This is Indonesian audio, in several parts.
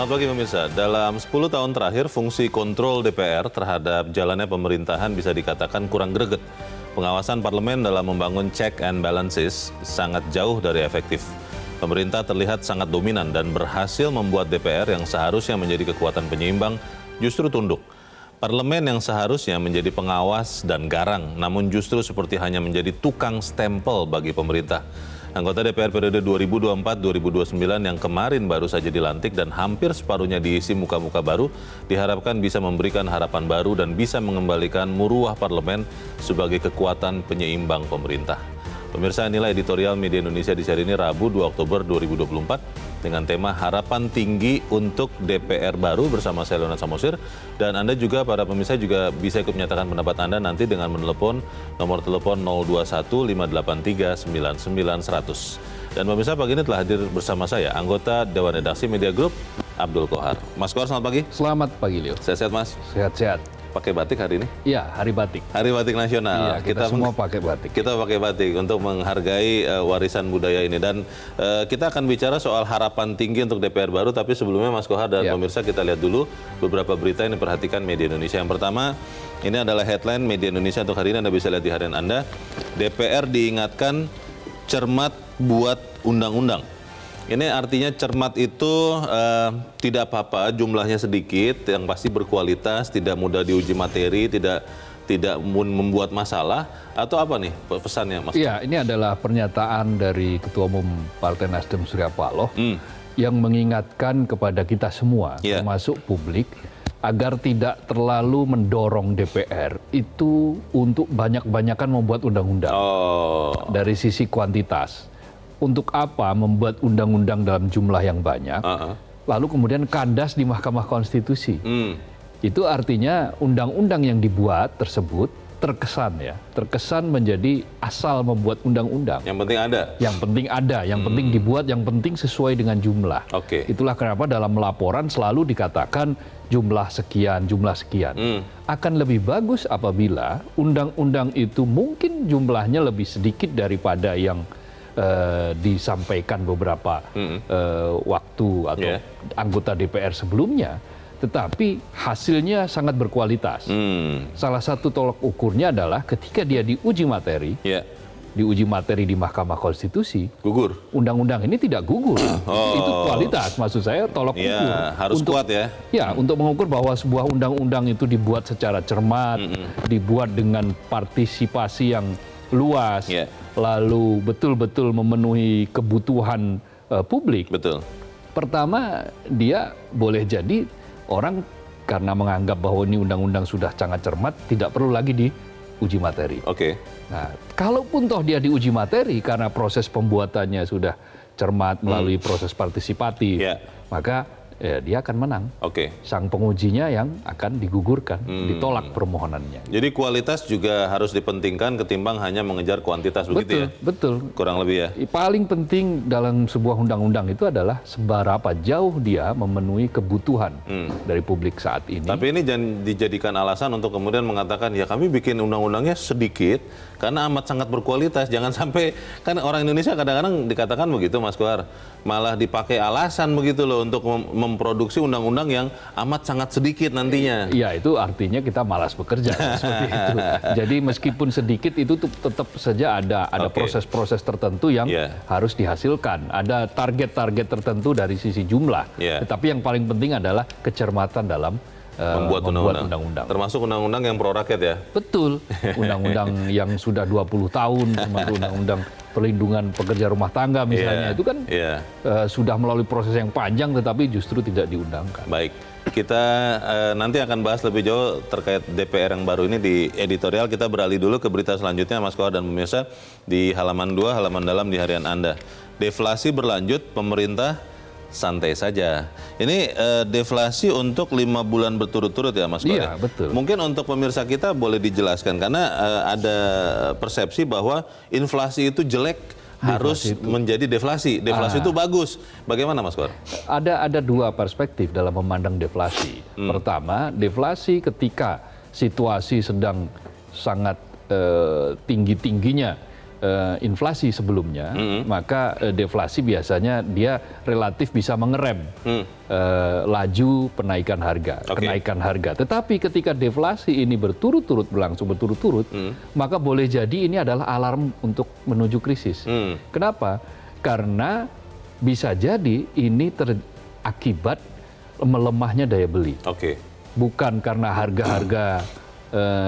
Selamat pagi pemirsa. Dalam 10 tahun terakhir, fungsi kontrol DPR terhadap jalannya pemerintahan bisa dikatakan kurang greget. Pengawasan parlemen dalam membangun check and balances sangat jauh dari efektif. Pemerintah terlihat sangat dominan dan berhasil membuat DPR yang seharusnya menjadi kekuatan penyeimbang justru tunduk. Parlemen yang seharusnya menjadi pengawas dan garang, namun justru seperti hanya menjadi tukang stempel bagi pemerintah. Anggota DPR periode 2024-2029 yang kemarin baru saja dilantik dan hampir separuhnya diisi muka-muka baru, diharapkan bisa memberikan harapan baru dan bisa mengembalikan muruah parlemen sebagai kekuatan penyeimbang pemerintah. Pemirsa, inilah editorial Media Indonesia di hari ini Rabu 2 Oktober 2024 dengan tema Harapan Tinggi untuk DPR Baru bersama saya Leonard Samosir. Dan Anda juga, para pemirsa juga bisa ikut menyatakan pendapat Anda nanti dengan menelepon nomor telepon 021 583 99 100. Dan pemirsa, pagi ini telah hadir bersama saya anggota Dewan Redaksi Media Group Abdul Kohar. Mas Kohar, selamat pagi. Selamat pagi, Leo. Sehat-sehat, Mas? Sehat-sehat. Pakai batik hari ini? Iya, Hari Batik. Hari Batik Nasional. Iya, kita semua pakai batik. Kita pakai batik untuk menghargai warisan budaya ini. Dan kita akan bicara soal harapan tinggi untuk DPR baru. Tapi sebelumnya Mas Kohar dan pemirsa, kita lihat dulu beberapa berita yang diperhatikan Media Indonesia. Yang pertama, ini adalah headline Media Indonesia untuk hari ini. Anda bisa lihat di harian Anda. DPR diingatkan cermat buat undang-undang. Ini artinya cermat itu tidak apa-apa, jumlahnya sedikit, yang pasti berkualitas, tidak mudah diuji materi, tidak membuat masalah, atau apa nih pesannya, Mas? Iya, ini adalah pernyataan dari Ketua Umum Partai Nasdem Surya Paloh yang mengingatkan kepada kita semua, termasuk publik, agar tidak terlalu mendorong DPR itu untuk banyak-banyakan membuat undang-undang dari sisi kuantitas. Untuk apa membuat undang-undang dalam jumlah yang banyak, lalu kemudian kandas di Mahkamah Konstitusi. Itu artinya undang-undang yang dibuat tersebut terkesan menjadi asal membuat undang-undang. Yang penting ada. Yang penting ada, yang penting dibuat, yang penting sesuai dengan jumlah. Itulah kenapa dalam laporan selalu dikatakan jumlah sekian, jumlah sekian. Akan lebih bagus apabila undang-undang itu mungkin jumlahnya lebih sedikit daripada yang disampaikan beberapa waktu atau anggota DPR sebelumnya, tetapi hasilnya sangat berkualitas. Salah satu tolok ukurnya adalah ketika dia diuji materi, diuji materi di Mahkamah Konstitusi, gugur. Undang-undang ini tidak gugur. Itu kualitas, maksud saya tolok ukur. Harus untuk, kuat ya. Ya, untuk mengukur bahwa sebuah undang-undang itu dibuat secara cermat, dibuat dengan partisipasi yang luas, lalu betul-betul memenuhi kebutuhan publik. Betul. Pertama, dia boleh jadi orang karena menganggap bahwa ini undang-undang sudah sangat cermat, tidak perlu lagi diuji materi. Nah, kalaupun toh dia diuji materi karena proses pembuatannya sudah cermat melalui proses partisipatif, maka dia akan menang. Sang pengujinya yang akan digugurkan, ditolak permohonannya. Jadi kualitas juga harus dipentingkan ketimbang hanya mengejar kuantitas, begitu ya? Betul. Kurang lebih ya? Paling penting dalam sebuah undang-undang itu adalah seberapa jauh dia memenuhi kebutuhan dari publik saat ini. Tapi ini jangan dijadikan alasan untuk kemudian mengatakan, ya kami bikin undang-undangnya sedikit karena amat sangat berkualitas. Jangan sampai, kan orang Indonesia kadang-kadang dikatakan begitu, Mas Kohar, malah dipakai alasan begitu loh untuk memproduksi undang-undang yang amat sangat sedikit nantinya. Iya, itu artinya kita malas bekerja seperti itu. Jadi meskipun sedikit itu tetap saja ada proses-proses tertentu yang harus dihasilkan. Ada target-target tertentu dari sisi jumlah. Tetapi yang paling penting adalah kecermatan dalam membuat undang-undang. Termasuk undang-undang yang pro rakyat ya? Betul. Undang-undang yang sudah 20 tahun, termasuk undang-undang perlindungan pekerja rumah tangga misalnya, itu kan sudah melalui proses yang panjang tetapi justru tidak diundangkan. Baik, kita nanti akan bahas lebih jauh terkait DPR yang baru ini di editorial. Kita beralih dulu ke berita selanjutnya, Mas Kohar dan pemirsa, di halaman 2, halaman dalam di harian Anda. Deflasi berlanjut, pemerintah santai saja. Ini deflasi untuk 5 bulan berturut-turut ya, Mas Kohar? Iya, betul. Mungkin untuk pemirsa kita boleh dijelaskan, karena ada persepsi bahwa inflasi itu jelek, harus menjadi deflasi. Deflasi itu bagus. Bagaimana, Mas Kohar? Ada dua perspektif dalam memandang deflasi. Pertama, deflasi ketika situasi sedang sangat tinggi-tingginya inflasi sebelumnya, maka deflasi biasanya dia relatif bisa mengerem laju penaikan harga. Tetapi ketika deflasi ini berturut-turut berlangsung maka boleh jadi ini adalah alarm untuk menuju krisis. Kenapa? Karena bisa jadi ini akibat melemahnya daya beli. Bukan karena harga-harga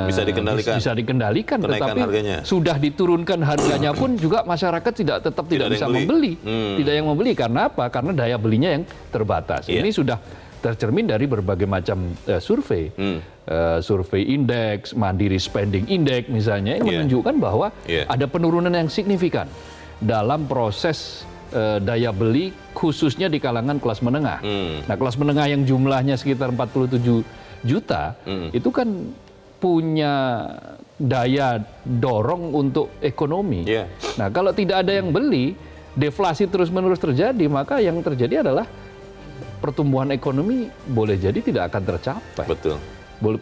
bisa dikendalikan, tetapi harganya. Sudah diturunkan harganya pun juga masyarakat tetap tidak bisa membeli. Tidak yang membeli karena apa? Karena daya belinya yang terbatas. Ini sudah tercermin dari berbagai macam survei. Survei indeks, Mandiri Spending Index misalnya, ini menunjukkan bahwa ada penurunan yang signifikan dalam proses daya beli khususnya di kalangan kelas menengah. Nah, kelas menengah yang jumlahnya sekitar 47 juta itu kan punya daya dorong untuk ekonomi. Nah, kalau tidak ada yang beli, deflasi terus-menerus terjadi, maka yang terjadi adalah pertumbuhan ekonomi boleh jadi tidak akan tercapai. Betul.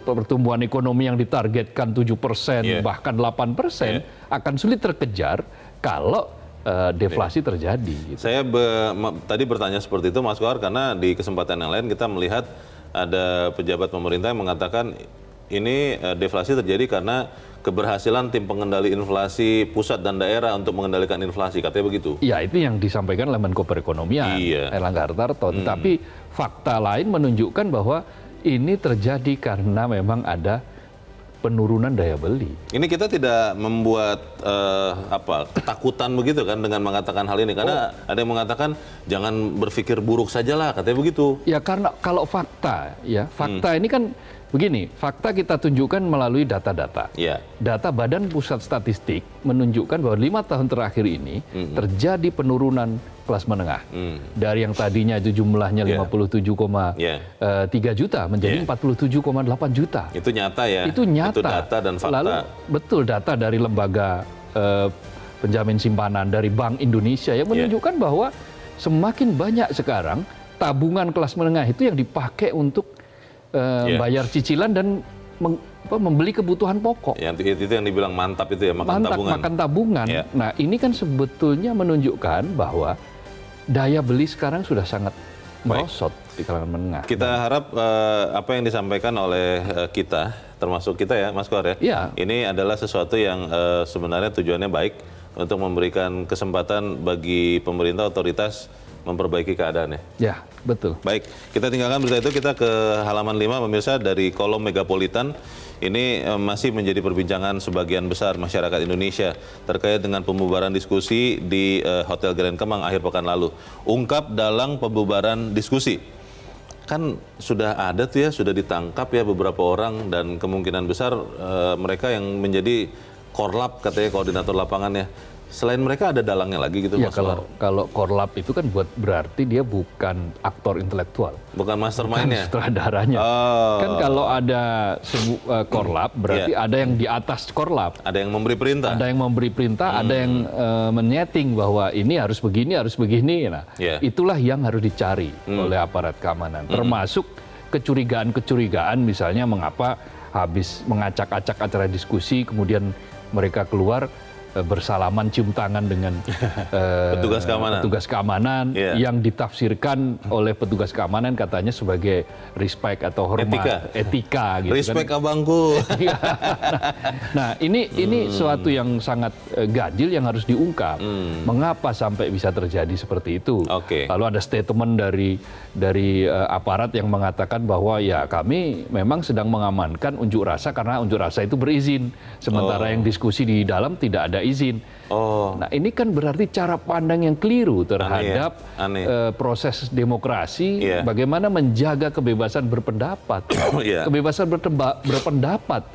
Pertumbuhan ekonomi yang ditargetkan 7%, bahkan 8%, akan sulit terkejar kalau deflasi terjadi. Gitu. Saya tadi bertanya seperti itu, Mas Kohar, karena di kesempatan yang lain kita melihat ada pejabat pemerintah yang mengatakan ini deflasi terjadi karena keberhasilan tim pengendali inflasi pusat dan daerah untuk mengendalikan inflasi, katanya begitu. Ya, itu yang disampaikan oleh Menko Perekonomian, Erlangga Hartarto. Tetapi fakta lain menunjukkan bahwa ini terjadi karena memang ada penurunan daya beli. Ini kita tidak membuat ketakutan begitu kan dengan mengatakan hal ini, karena ada yang mengatakan jangan berpikir buruk sajalah, katanya begitu. Ya, karena kalau fakta ini kan begini, fakta kita tunjukkan melalui data-data. Data Badan Pusat Statistik menunjukkan bahwa 5 tahun terakhir ini terjadi penurunan kelas menengah. Dari yang tadinya itu jumlahnya 57,3 juta menjadi 47,8 juta. Itu nyata ya? Itu nyata. Itu data dan fakta. Lalu betul data dari lembaga penjamin simpanan dari Bank Indonesia yang menunjukkan bahwa semakin banyak sekarang tabungan kelas menengah itu yang dipakai untuk bayar cicilan dan membeli kebutuhan pokok. Itu yang dibilang mantap itu ya, makan tabungan. Nah, ini kan sebetulnya menunjukkan bahwa daya beli sekarang sudah sangat merosot di kalangan menengah. Kita harap apa yang disampaikan oleh kita, termasuk kita ya, Mas Kohar ya, ini adalah sesuatu yang sebenarnya tujuannya baik untuk memberikan kesempatan bagi pemerintah otoritas memperbaiki keadaannya. Ya, betul. Baik, kita tinggalkan berita itu, kita ke halaman 5, pemirsa, dari kolom Megapolitan. Ini masih menjadi perbincangan sebagian besar masyarakat Indonesia terkait dengan pembubaran diskusi di Hotel Grand Kemang akhir pekan lalu. Ungkap dalang pembubaran diskusi. Kan sudah ada tuh ya, sudah ditangkap ya beberapa orang, dan kemungkinan besar mereka yang menjadi korlap, katanya koordinator lapangannya. Selain mereka ada dalangnya lagi gitu, ya, Mas Kohar? Kalau korlap itu kan berarti dia bukan aktor intelektual. Bukan mastermind-nya? Sutradaranya. Kan kalau ada korlap berarti ada yang di atas korlap. Ada yang memberi perintah? Ada yang memberi perintah, ada yang menyeting bahwa ini harus begini. Nah, itulah yang harus dicari oleh aparat keamanan. Termasuk kecurigaan-kecurigaan, misalnya mengapa habis mengacak-acak acara diskusi, kemudian mereka keluar bersalaman cium tangan dengan petugas keamanan yang ditafsirkan oleh petugas keamanan katanya sebagai respect atau hormat, etika gitu. Respect kan, abangku. Nah, ini suatu yang sangat ganjil yang harus diungkap. Mengapa sampai bisa terjadi seperti itu? Lalu ada statement dari aparat yang mengatakan bahwa ya kami memang sedang mengamankan unjuk rasa karena unjuk rasa itu berizin, sementara yang diskusi di dalam tidak ada izin. Nah, ini kan berarti cara pandang yang keliru terhadap proses demokrasi, bagaimana menjaga kebebasan berpendapat. Kebebasan berpendapat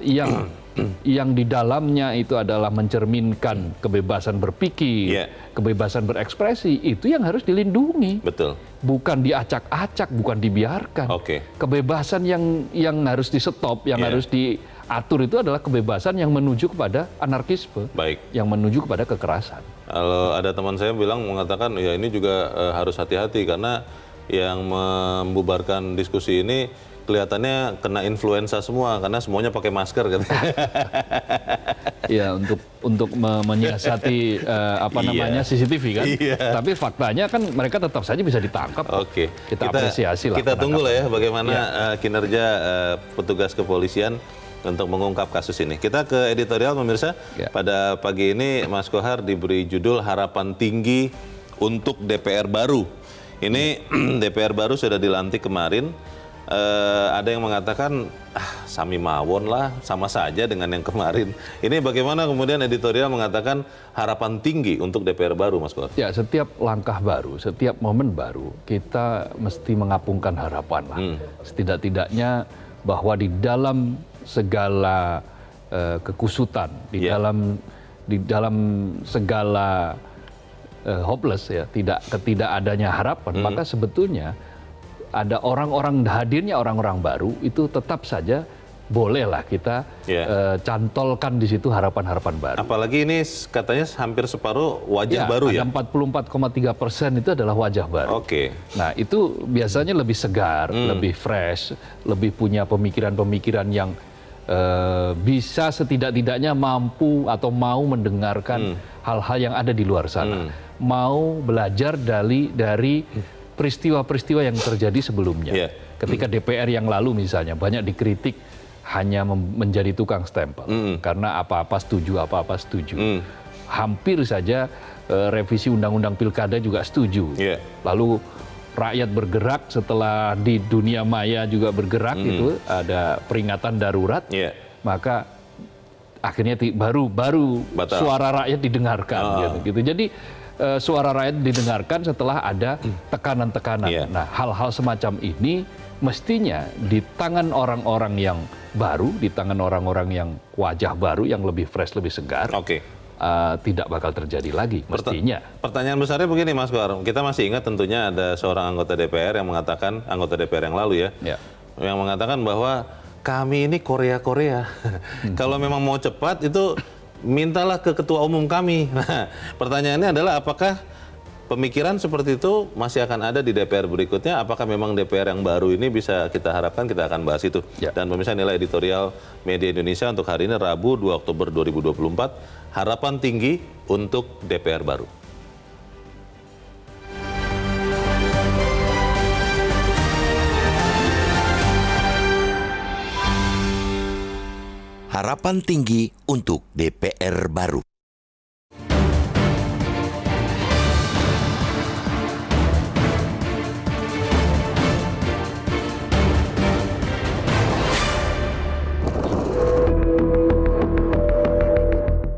yang di dalamnya itu adalah mencerminkan kebebasan berpikir, kebebasan berekspresi, itu yang harus dilindungi. Betul. Bukan diacak-acak, bukan dibiarkan. Kebebasan yang harus di-stop, yang harus diatur itu adalah kebebasan yang menuju kepada anarkisme, yang menuju kepada kekerasan. Kalau ada teman saya mengatakan ya ini juga harus hati-hati karena yang membubarkan diskusi ini kelihatannya kena influenza semua karena semuanya pakai masker katanya. Ya, untuk menyiasati CCTV kan. Tapi faktanya kan mereka tetap saja bisa ditangkap. Oke. Kita apresiasi lah. Kita tunggu lah ya bagaimana kinerja petugas kepolisian untuk mengungkap kasus ini. Kita ke editorial pemirsa. Pada pagi ini Mas Kohar diberi judul Harapan Tinggi untuk DPR Baru. Ini DPR baru sudah dilantik kemarin. Ada yang mengatakan sami mawon lah, sama saja dengan yang kemarin. Ini bagaimana kemudian editorial mengatakan harapan tinggi untuk DPR baru, Mas Kohar? Ya, setiap langkah baru, setiap momen baru, kita mesti mengapungkan harapan lah. Setidak-tidaknya bahwa di dalam segala kekusutan, di dalam segala hopeless ya, tidak adanya harapan, maka sebetulnya ada hadirnya orang-orang baru itu tetap saja bolehlah kita cantolkan di situ harapan-harapan baru. Apalagi ini katanya hampir separuh wajah baru ya? 44,3% itu adalah wajah baru. Oke. Nah, itu biasanya lebih segar, lebih fresh, lebih punya pemikiran-pemikiran yang bisa setidak-tidaknya mampu atau mau mendengarkan hal-hal yang ada di luar sana. Mau belajar dari peristiwa-peristiwa yang terjadi sebelumnya. Ketika DPR yang lalu misalnya banyak dikritik hanya menjadi tukang stempel. Karena apa-apa setuju, apa-apa setuju. Hampir saja revisi Undang-Undang Pilkada juga setuju. Lalu rakyat bergerak setelah di dunia maya juga bergerak, itu ada peringatan darurat. Maka akhirnya baru suara rakyat didengarkan. Gitu. Jadi suara rakyat didengarkan setelah ada tekanan-tekanan. Nah, hal-hal semacam ini mestinya di tangan orang-orang yang baru, di tangan orang-orang yang wajah baru, yang lebih fresh, lebih segar, tidak bakal terjadi lagi mestinya. Pertanyaan besarnya begini, Mas Kohar. Kita masih ingat tentunya ada seorang anggota DPR yang mengatakan, anggota DPR yang lalu yang mengatakan bahwa kami ini Korea-Korea. Kalau memang mau cepat itu mintalah ke ketua umum kami. Nah, pertanyaannya adalah apakah pemikiran seperti itu masih akan ada di DPR berikutnya? Apakah memang DPR yang baru ini bisa kita harapkan? Kita akan bahas itu. Dan pemirsa, nilai editorial Media Indonesia untuk hari ini Rabu 2 Oktober 2024. Harapan tinggi untuk DPR baru. Harapan tinggi untuk DPR baru.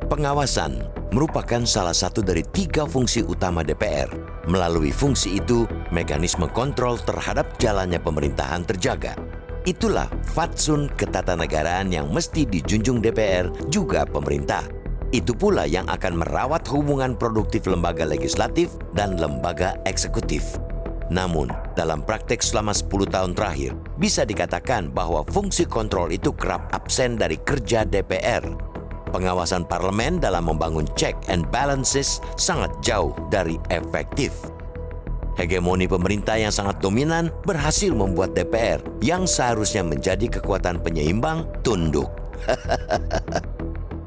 Pengawasan merupakan salah satu dari 3 fungsi utama DPR. Melalui fungsi itu, mekanisme kontrol terhadap jalannya pemerintahan terjaga. Itulah fatsun ketatanegaraan yang mesti dijunjung DPR juga pemerintah. Itu pula yang akan merawat hubungan produktif lembaga legislatif dan lembaga eksekutif. Namun, dalam praktek selama 10 tahun terakhir, bisa dikatakan bahwa fungsi kontrol itu kerap absen dari kerja DPR. Pengawasan parlemen dalam membangun check and balances sangat jauh dari efektif. Hegemoni pemerintah yang sangat dominan berhasil membuat DPR yang seharusnya menjadi kekuatan penyeimbang tunduk.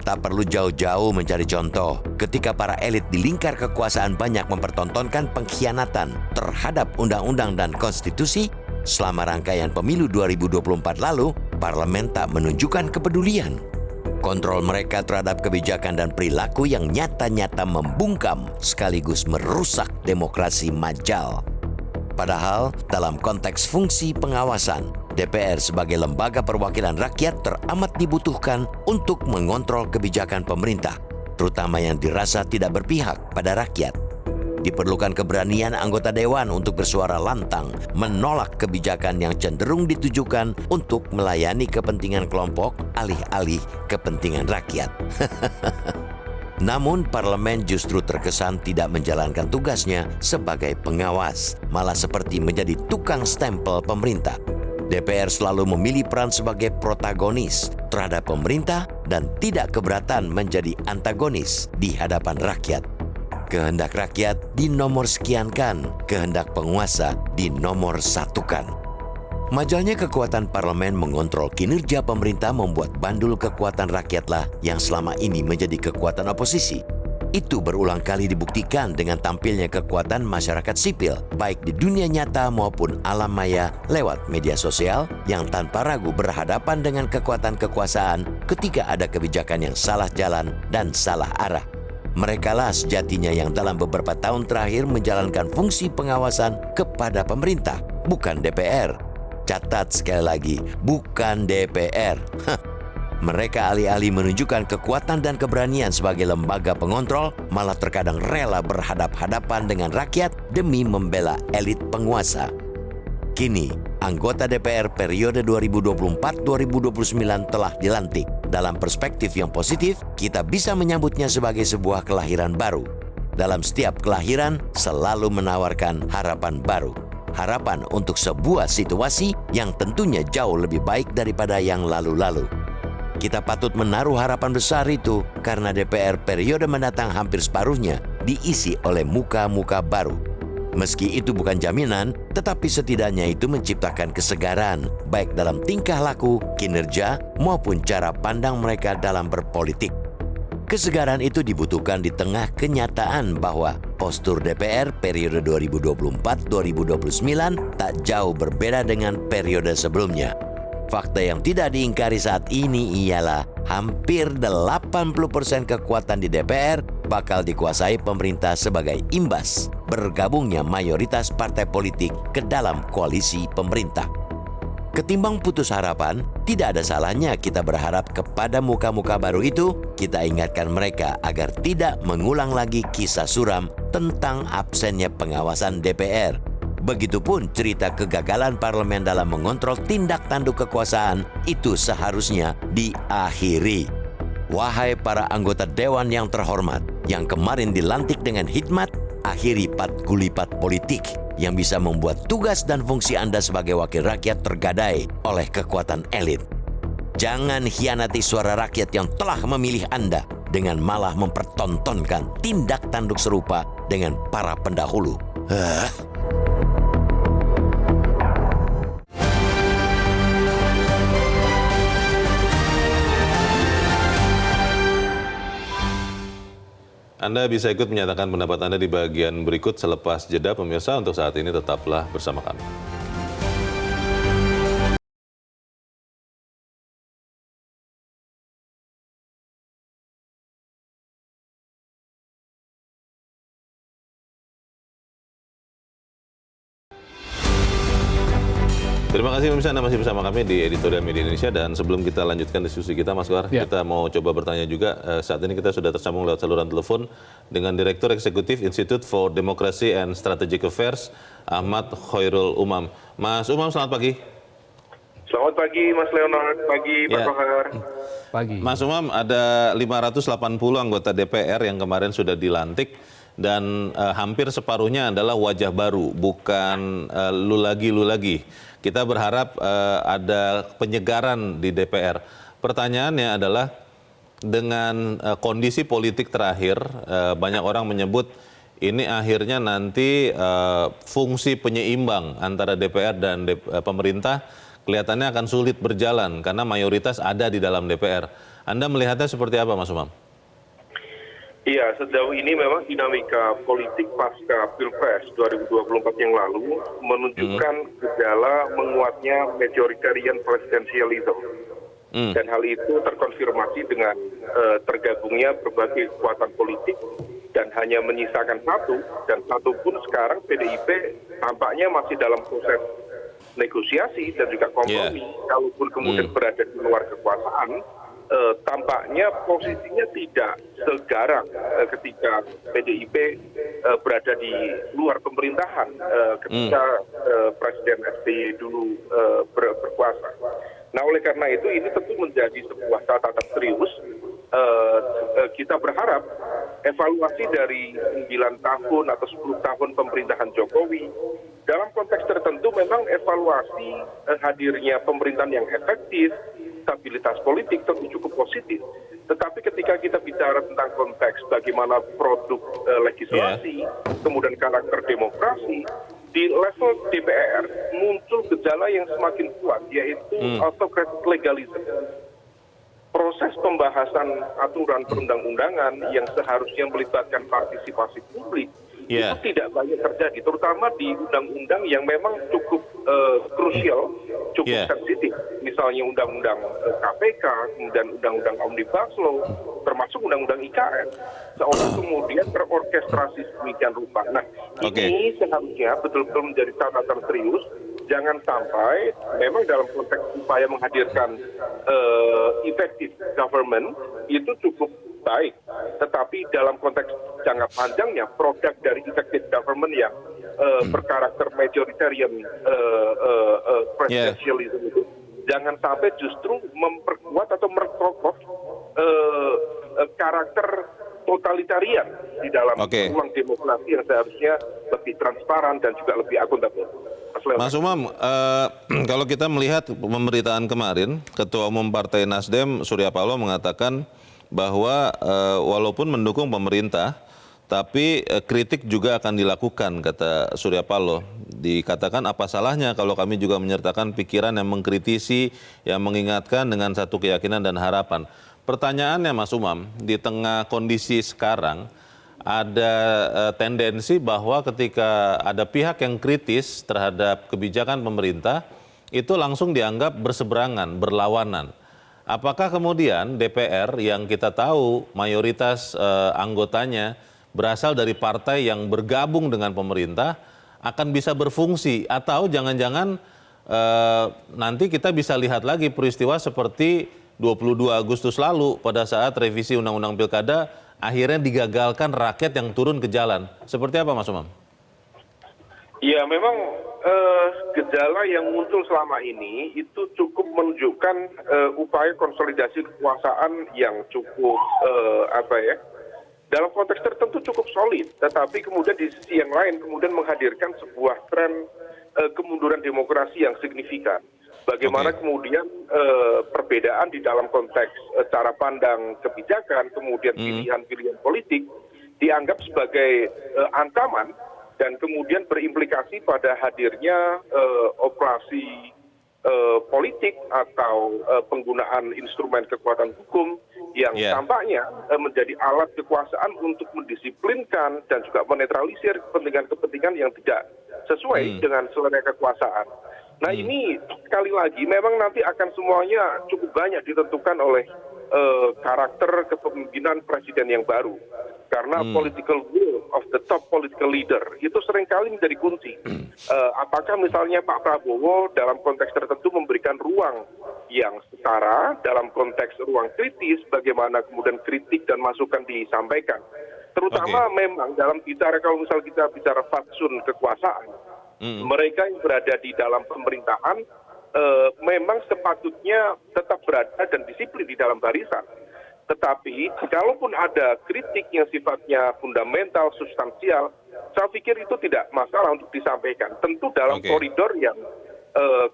Tak perlu jauh-jauh mencari contoh ketika para elit di lingkar kekuasaan banyak mempertontonkan pengkhianatan terhadap undang-undang dan konstitusi. Selama rangkaian pemilu 2024 lalu, parlemen tak menunjukkan kepedulian. Kontrol mereka terhadap kebijakan dan perilaku yang nyata-nyata membungkam sekaligus merusak demokrasi majal. Padahal dalam konteks fungsi pengawasan, DPR sebagai lembaga perwakilan rakyat teramat dibutuhkan untuk mengontrol kebijakan pemerintah, terutama yang dirasa tidak berpihak pada rakyat. Diperlukan keberanian anggota dewan untuk bersuara lantang, menolak kebijakan yang cenderung ditujukan untuk melayani kepentingan kelompok alih-alih kepentingan rakyat. Namun parlemen justru terkesan tidak menjalankan tugasnya sebagai pengawas, malah seperti menjadi tukang stempel pemerintah. DPR selalu memilih peran sebagai protagonis terhadap pemerintah dan tidak keberatan menjadi antagonis di hadapan rakyat. Kehendak rakyat dinomorsekiankan, kehendak penguasa dinomorsatukan. Majalnya kekuatan parlemen mengontrol kinerja pemerintah membuat bandul kekuatan rakyatlah yang selama ini menjadi kekuatan oposisi. Itu berulang kali dibuktikan dengan tampilnya kekuatan masyarakat sipil, baik di dunia nyata maupun alam maya lewat media sosial yang tanpa ragu berhadapan dengan kekuatan kekuasaan ketika ada kebijakan yang salah jalan dan salah arah. Merekalah sejatinya yang dalam beberapa tahun terakhir menjalankan fungsi pengawasan kepada pemerintah, bukan DPR. Catat sekali lagi, bukan DPR. Mereka alih-alih menunjukkan kekuatan dan keberanian sebagai lembaga pengontrol, malah terkadang rela berhadap-hadapan dengan rakyat demi membela elit penguasa. Kini, anggota DPR periode 2024-2029 telah dilantik. Dalam perspektif yang positif, kita bisa menyambutnya sebagai sebuah kelahiran baru. Dalam setiap kelahiran, selalu menawarkan harapan baru. Harapan untuk sebuah situasi yang tentunya jauh lebih baik daripada yang lalu-lalu. Kita patut menaruh harapan besar itu karena DPR periode mendatang hampir separuhnya diisi oleh muka-muka baru. Meski itu bukan jaminan, tetapi setidaknya itu menciptakan kesegaran, baik dalam tingkah laku, kinerja, maupun cara pandang mereka dalam berpolitik. Kesegaran itu dibutuhkan di tengah kenyataan bahwa postur DPR periode 2024-2029 tak jauh berbeda dengan periode sebelumnya. Fakta yang tidak diingkari saat ini ialah hampir 80% kekuatan di DPR bakal dikuasai pemerintah sebagai imbas bergabungnya mayoritas partai politik ke dalam koalisi pemerintah. Ketimbang putus harapan, tidak ada salahnya kita berharap kepada muka-muka baru itu, kita ingatkan mereka agar tidak mengulang lagi kisah suram tentang absennya pengawasan DPR. Begitupun cerita kegagalan parlemen dalam mengontrol tindak tanduk kekuasaan itu seharusnya diakhiri. Wahai para anggota dewan yang terhormat, yang kemarin dilantik dengan hikmat, akhiri patgulipat politik yang bisa membuat tugas dan fungsi Anda sebagai wakil rakyat tergadai oleh kekuatan elit. Jangan hianati suara rakyat yang telah memilih Anda dengan malah mempertontonkan tindak tanduk serupa dengan para pendahulu. Anda bisa ikut menyatakan pendapat Anda di bagian berikut selepas jeda. Pemirsa, untuk saat ini tetaplah bersama kami. Terima kasih pemirsa, Anda masih bersama kami di Editorial Media Indonesia. Dan sebelum kita lanjutkan diskusi kita, Mas War, kita mau coba bertanya juga. Saat ini kita sudah tersambung lewat saluran telepon dengan Direktur Eksekutif Institute for Democracy and Strategic Affairs, Ahmad Khairul Umam. Mas Umam, selamat pagi. Selamat pagi Mas Leonard, pagi Pak Kohar. Pagi. Mas Umam, ada 580 anggota DPR yang kemarin sudah dilantik. Dan hampir separuhnya adalah wajah baru, bukan lu lagi. Kita berharap ada penyegaran di DPR. Pertanyaannya adalah dengan kondisi politik terakhir, banyak orang menyebut ini akhirnya nanti fungsi penyeimbang antara DPR dan pemerintah kelihatannya akan sulit berjalan karena mayoritas ada di dalam DPR. Anda melihatnya seperti apa, Mas Umam? Iya, sejauh ini memang dinamika politik pasca Pilpres 2024 yang lalu menunjukkan gejala menguatnya majoritarian presidensialism. Dan hal itu terkonfirmasi dengan tergabungnya berbagai kekuatan politik dan hanya menyisakan satu, dan satu pun sekarang PDIP tampaknya masih dalam proses negosiasi dan juga kompromi. Kalaupun kemudian berada di luar kekuasaan, tampaknya posisinya tidak segarang ketika PDIP berada di luar pemerintahan ketika Presiden SBY dulu berkuasa. Nah, oleh karena itu ini tentu menjadi sebuah catatan serius. Kita berharap evaluasi dari 9 tahun atau 10 tahun pemerintahan Jokowi dalam konteks tertentu memang evaluasi hadirnya pemerintahan yang efektif, stabilitas politik tentu cukup positif. Tetapi ketika kita bicara tentang konteks bagaimana produk legislasi, kemudian karakter demokrasi, di level DPR muncul gejala yang semakin kuat, yaitu autocratic legalism. Proses pembahasan aturan perundang-undangan yang seharusnya melibatkan partisipasi publik itu tidak banyak terjadi, terutama di undang-undang yang memang cukup krusial, cukup sensitif. Misalnya undang-undang KPK, kemudian undang-undang Omnibus Law, termasuk undang-undang IKN, seolah kemudian terorkestrasi sedemikian rupa. Nah, ini seharusnya betul-betul menjadi catatan serius. Jangan sampai memang dalam konteks upaya menghadirkan effective government itu cukup baik, tetapi dalam konteks jangka panjangnya produk dari effective government yang berkarakter majoritarian presidentialism itu jangan sampai justru memperkuat atau merkokoh karakter totalitarian di dalam ruang demokrasi yang seharusnya lebih transparan dan juga lebih akuntabel. Mas Umam, kalau kita melihat pemberitaan kemarin, Ketua Umum Partai Nasdem Surya Paloh mengatakan bahwa walaupun mendukung pemerintah, tapi kritik juga akan dilakukan, kata Surya Paloh. Dikatakan apa salahnya kalau kami juga menyertakan pikiran yang mengkritisi, yang mengingatkan dengan satu keyakinan dan harapan. Pertanyaannya Mas Umam, di tengah kondisi sekarang, ada tendensi bahwa ketika ada pihak yang kritis terhadap kebijakan pemerintah, itu langsung dianggap berseberangan, berlawanan. Apakah kemudian DPR yang kita tahu mayoritas anggotanya berasal dari partai yang bergabung dengan pemerintah akan bisa berfungsi, atau jangan-jangan nanti kita bisa lihat lagi peristiwa seperti 22 Agustus lalu pada saat revisi Undang-Undang Pilkada akhirnya digagalkan rakyat yang turun ke jalan. Seperti apa Mas Umam? Ya memang gejala yang muncul selama ini itu cukup menunjukkan upaya konsolidasi kekuasaan yang cukup dalam konteks tertentu cukup solid, tetapi kemudian di sisi yang lain kemudian menghadirkan sebuah tren kemunduran demokrasi yang signifikan. Bagaimana kemudian perbedaan di dalam konteks cara pandang kebijakan, kemudian pilihan-pilihan politik dianggap sebagai ancaman dan kemudian berimplikasi pada hadirnya operasi politik atau penggunaan instrumen kekuatan hukum yang tampaknya menjadi alat kekuasaan untuk mendisiplinkan dan juga menetralisir kepentingan-kepentingan yang tidak sesuai dengan selera kekuasaan. Nah ini sekali lagi memang nanti akan semuanya cukup banyak ditentukan oleh karakter kepemimpinan presiden yang baru. Karena political will of the top political leader itu seringkali menjadi kunci. Apakah misalnya Pak Prabowo dalam konteks tertentu memberikan ruang yang setara, dalam konteks ruang kritis, bagaimana kemudian kritik dan masukan disampaikan. Terutama memang dalam bicara, kalau misal kita bicara fatsun kekuasaan, mereka yang berada di dalam pemerintahan memang sepatutnya tetap berada dan disiplin di dalam barisan. Tetapi kalaupun ada kritik yang sifatnya fundamental, substansial, saya pikir itu tidak masalah untuk disampaikan. Tentu dalam koridor yang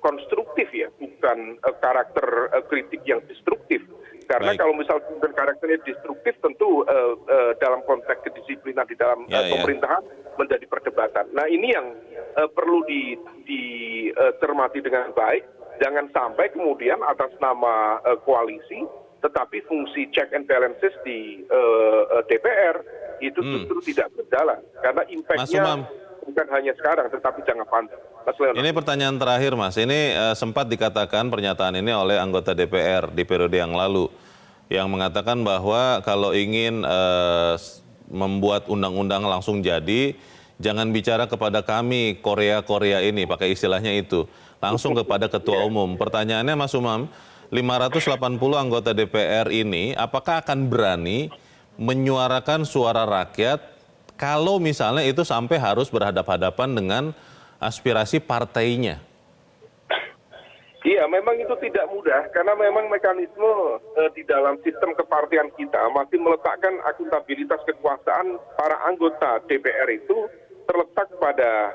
konstruktif ya, bukan karakter kritik yang destruktif. Karena kalau misal karakternya destruktif, tentu dalam konteks kedisiplinan di dalam pemerintahan menjadi perdebatan. Nah ini yang perlu dicermati dengan baik. Jangan sampai kemudian atas nama koalisi, tetapi fungsi check and balances di DPR itu justru tidak berjalan. Karena impact-nya bukan hanya sekarang, tetapi jangka panjang. Ini pertanyaan terakhir Mas, ini sempat dikatakan pernyataan ini oleh anggota DPR di periode yang lalu, yang mengatakan bahwa kalau ingin membuat undang-undang langsung jadi, jangan bicara kepada kami Korea ini, pakai istilahnya itu, langsung kepada Ketua Umum. Pertanyaannya Mas Umam, 580 anggota DPR ini apakah akan berani menyuarakan suara rakyat kalau misalnya itu sampai harus berhadapan-hadapan dengan aspirasi partainya? Iya, memang itu tidak mudah karena memang mekanisme di dalam sistem kepartian kita masih meletakkan akuntabilitas kekuasaan para anggota DPR itu terletak pada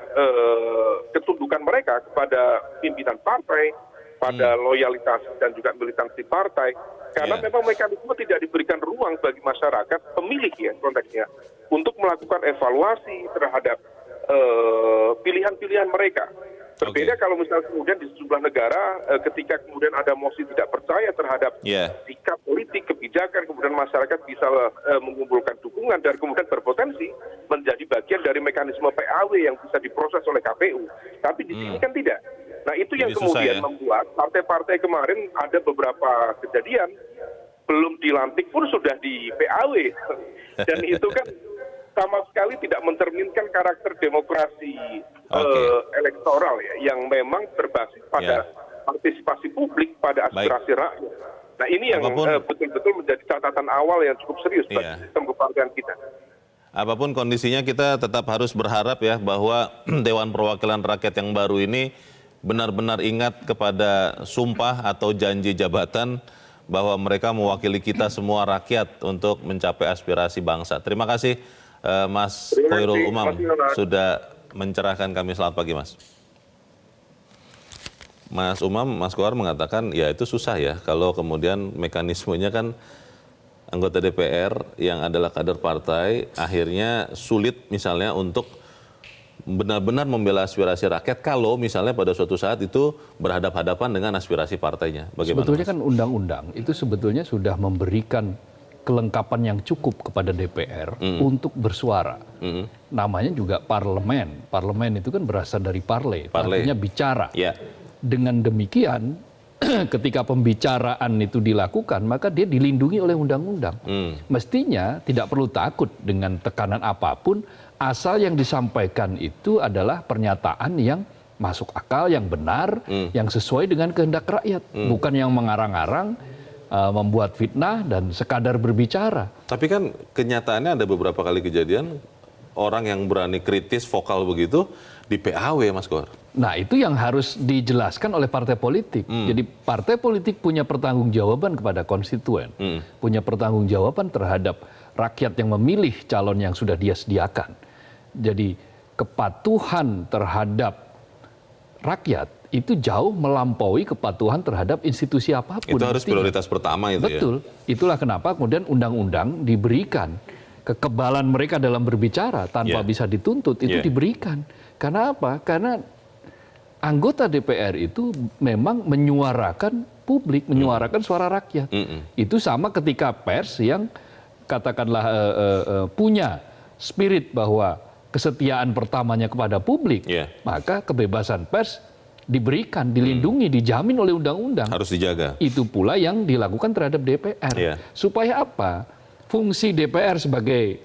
ketundukan mereka kepada pimpinan partai, pada loyalitas dan juga militansi partai, karena memang mekanisme tidak diberikan ruang bagi masyarakat pemilih ya konteksnya untuk melakukan evaluasi terhadap pilihan-pilihan mereka. Berbeda kalau misalnya kemudian di sejumlah negara ketika kemudian ada mosi tidak percaya terhadap sikap politik, kebijakan, kemudian masyarakat bisa mengumpulkan dukungan dan kemudian berpotensi menjadi bagian dari mekanisme PAW yang bisa diproses oleh KPU. Tapi di sini kan tidak. Nah itu yang kemudian membuat partai-partai kemarin ada beberapa kejadian belum dilantik pun sudah di PAW. Dan itu kan sama sekali tidak mencerminkan karakter demokrasi elektoral ya, yang memang berbasis pada partisipasi publik, pada aspirasi rakyat. Nah ini yang betul-betul menjadi catatan awal yang cukup serius bagi sistem kepartean kita. Apapun kondisinya kita tetap harus berharap ya bahwa Dewan Perwakilan Rakyat yang baru ini benar-benar ingat kepada sumpah atau janji jabatan bahwa mereka mewakili kita semua rakyat untuk mencapai aspirasi bangsa. Terima kasih Mas Khairul Umam sudah mencerahkan kami. Selamat pagi Mas. Mas Umam, Mas Kohar mengatakan ya itu susah ya kalau kemudian mekanismenya kan anggota DPR yang adalah kader partai akhirnya sulit misalnya untuk benar-benar membela aspirasi rakyat kalau misalnya pada suatu saat itu berhadapan-hadapan dengan aspirasi partainya. Bagaimana? Sebetulnya kan undang-undang itu sebetulnya sudah memberikan kelengkapan yang cukup kepada DPR untuk bersuara. Namanya juga parlemen. Parlemen itu kan berasal dari parle, artinya bicara. Dengan demikian, ketika pembicaraan itu dilakukan, maka dia dilindungi oleh undang-undang. Mestinya tidak perlu takut dengan tekanan apapun, asal yang disampaikan itu adalah pernyataan yang masuk akal, yang benar, yang sesuai dengan kehendak rakyat. Bukan yang mengarang-arang, membuat fitnah dan sekadar berbicara. Tapi kan kenyataannya ada beberapa kali kejadian orang yang berani kritis vokal begitu di PAW Mas Kohar. Nah itu yang harus dijelaskan oleh partai politik. Jadi partai politik punya pertanggungjawaban kepada konstituen, punya pertanggungjawaban terhadap rakyat yang memilih calon yang sudah dia sediakan. Jadi kepatuhan terhadap rakyat itu jauh melampaui kepatuhan terhadap institusi apapun. Itu harus prioritas pertama itu. Betul. Itulah kenapa kemudian undang-undang diberikan kekebalan mereka dalam berbicara tanpa bisa dituntut itu diberikan. Karena apa? Karena anggota DPR itu memang menyuarakan publik, menyuarakan suara rakyat. Itu sama ketika pers yang katakanlah punya spirit bahwa kesetiaan pertamanya kepada publik, maka kebebasan pers diberikan, dilindungi, dijamin oleh undang-undang. Harus dijaga. Itu pula yang dilakukan terhadap DPR. Supaya apa? Fungsi DPR sebagai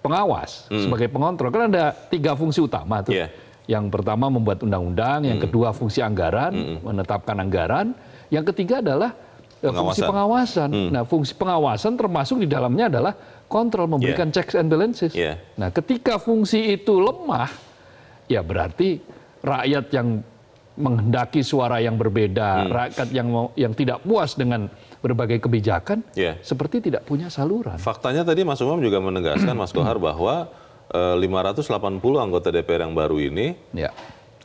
pengawas, sebagai pengontrol. Kan ada 3 fungsi utama tuh. Yang pertama membuat undang-undang, yang kedua fungsi anggaran, menetapkan anggaran. Yang ketiga adalah fungsi pengawasan. Nah, fungsi pengawasan termasuk di dalamnya adalah kontrol, memberikan checks and balances. Nah, ketika fungsi itu lemah, ya berarti rakyat yang menghendaki suara yang berbeda, rakyat yang tidak puas dengan berbagai kebijakan, seperti tidak punya saluran. Faktanya tadi Mas Umam juga menegaskan, Mas Kohar, bahwa 580 anggota DPR yang baru ini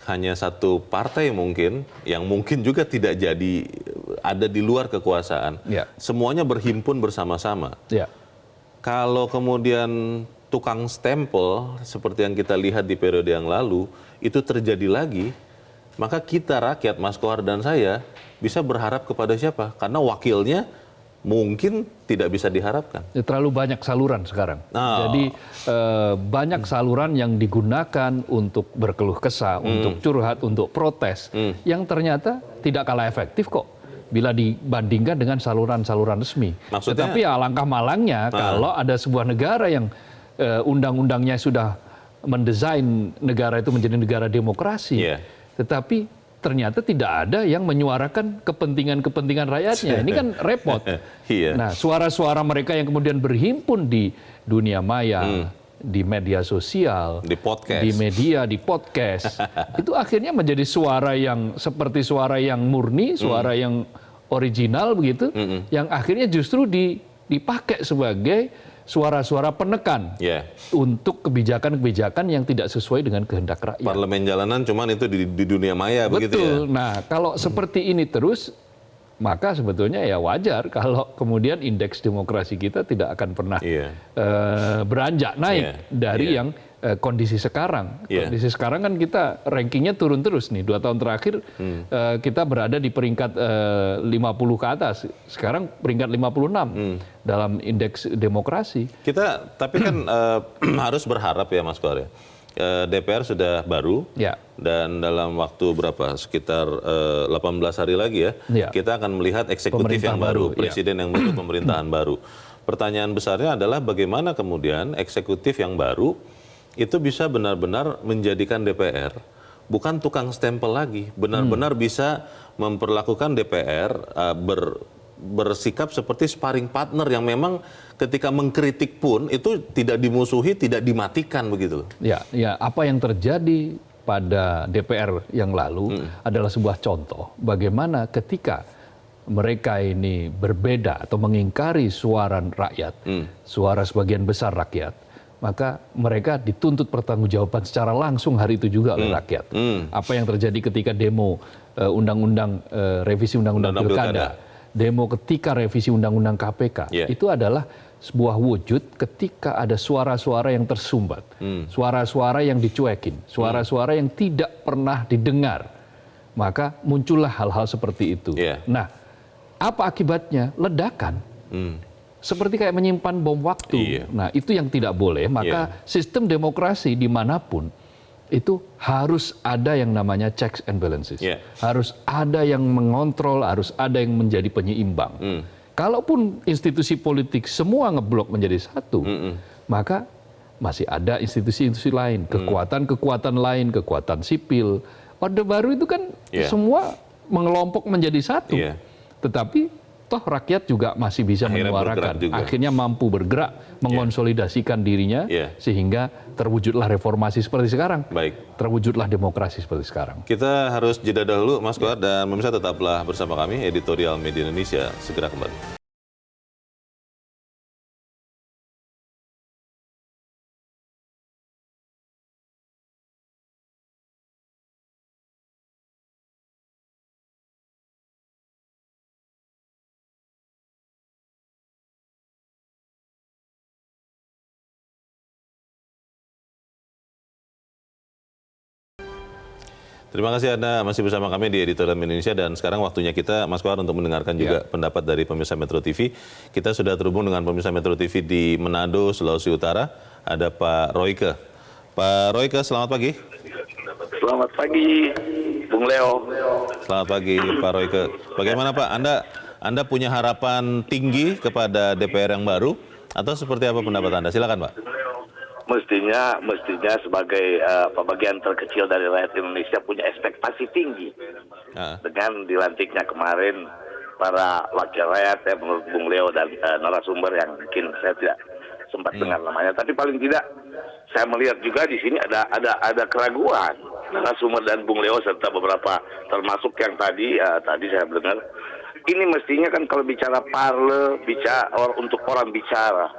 hanya satu partai mungkin, yang mungkin juga tidak jadi ada di luar kekuasaan. Semuanya berhimpun bersama-sama. Kalau kemudian tukang stempel, seperti yang kita lihat di periode yang lalu, itu terjadi lagi, maka kita rakyat, Mas Kohar dan saya, bisa berharap kepada siapa? Karena wakilnya mungkin tidak bisa diharapkan. Terlalu banyak saluran sekarang. Jadi banyak saluran yang digunakan untuk berkeluh kesah, untuk curhat, untuk protes, yang ternyata tidak kalah efektif kok bila dibandingkan dengan saluran-saluran resmi. Maksudnya, tetapi ya alangkah malangnya kalau ada sebuah negara yang undang-undangnya sudah mendesain negara itu menjadi negara demokrasi, tetapi ternyata tidak ada yang menyuarakan kepentingan-kepentingan rakyatnya. Ini kan repot. Nah, suara-suara mereka yang kemudian berhimpun di dunia maya, di media sosial, di podcast, di media, di podcast, itu akhirnya menjadi suara yang seperti suara yang murni, suara yang original begitu, yang akhirnya justru dipakai sebagai suara-suara penekan untuk kebijakan-kebijakan yang tidak sesuai dengan kehendak rakyat. Parlemen jalanan cuman itu di dunia maya. Betul. Begitu ya? Nah, kalau seperti ini terus, maka sebetulnya ya wajar kalau kemudian indeks demokrasi kita tidak akan pernah beranjak naik dari yang kondisi sekarang. Kondisi sekarang kan kita rankingnya turun terus nih. 2 tahun terakhir kita berada di peringkat 50 ke atas. Sekarang peringkat 56 dalam indeks demokrasi. Kita tapi kan harus berharap ya Mas Koar ya. DPR sudah baru dan dalam waktu berapa sekitar 18 hari lagi ya kita akan melihat eksekutif yang baru, presiden yang baru, pemerintahan baru. Pertanyaan besarnya adalah bagaimana kemudian eksekutif yang baru itu bisa benar-benar menjadikan DPR bukan tukang stempel lagi, benar-benar bisa memperlakukan DPR bersikap seperti sparring partner yang memang ketika mengkritik pun itu tidak dimusuhi, tidak dimatikan begitu. Ya, apa yang terjadi pada DPR yang lalu adalah sebuah contoh bagaimana ketika mereka ini berbeda atau mengingkari suara rakyat, suara sebagian besar rakyat, maka mereka dituntut pertanggungjawaban secara langsung hari itu juga oleh rakyat. Apa yang terjadi ketika demo revisi undang-undang pilkada, demo ketika revisi undang-undang KPK, itu adalah sebuah wujud ketika ada suara-suara yang tersumbat, suara-suara yang dicuekin, suara-suara yang tidak pernah didengar, maka muncullah hal-hal seperti itu. Nah, apa akibatnya? Ledakan. Seperti kayak menyimpan bom waktu. Nah, itu yang tidak boleh. Maka sistem demokrasi dimanapun itu harus ada yang namanya checks and balances. Harus ada yang mengontrol, harus ada yang menjadi penyeimbang. Kalaupun institusi politik semua ngeblok menjadi satu, maka masih ada institusi-institusi lain, kekuatan-kekuatan lain, kekuatan sipil. Orde Baru itu kan semua mengelompok menjadi satu. Tetapi toh rakyat juga masih bisa menyuarakan. Akhirnya mampu bergerak, mengonsolidasikan dirinya, sehingga terwujudlah reformasi seperti sekarang. Terwujudlah demokrasi seperti sekarang. Kita harus jeda dahulu, Mas Koar, dan pemirsa tetaplah bersama kami, Editorial Media Indonesia. Segera kembali. Terima kasih Anda masih bersama kami di Editorial Indonesia, dan sekarang waktunya kita, Mas Koar, untuk mendengarkan juga pendapat dari pemirsa Metro TV. Kita sudah terhubung dengan pemirsa Metro TV di Manado, Sulawesi Utara. Ada Pak Royke. Pak Royke, selamat pagi. Selamat pagi, Bung Leo. Selamat pagi, Pak Royke. Bagaimana Pak, Anda punya harapan tinggi kepada DPR yang baru, atau seperti apa pendapat Anda? Silakan Pak. Mestinya sebagai bagian terkecil dari rakyat Indonesia punya ekspektasi tinggi dengan dilantiknya kemarin para wakil rakyat ya, menurut Bung Leo dan narasumber yang mungkin saya tidak sempat dengar namanya, tapi paling tidak saya melihat juga di sini ada keraguan narasumber dan Bung Leo serta beberapa termasuk yang tadi saya dengar. Ini mestinya kan kalau bicara untuk orang bicara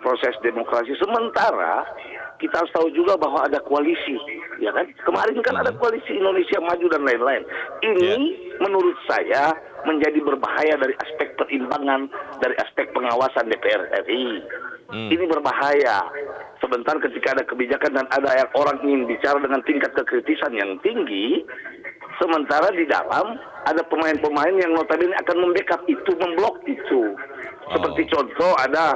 proses demokrasi, sementara kita harus tahu juga bahwa ada koalisi, ya kan? Kemarin kan ada koalisi Indonesia Maju dan lain-lain. Ini menurut saya menjadi berbahaya dari aspek perimbangan, dari aspek pengawasan DPR RI. Ini berbahaya. Sebentar ketika ada kebijakan dan ada yang orang ingin bicara dengan tingkat kekritisan yang tinggi, sementara di dalam ada pemain-pemain yang notabene akan membackup itu, memblok itu. Seperti contoh ada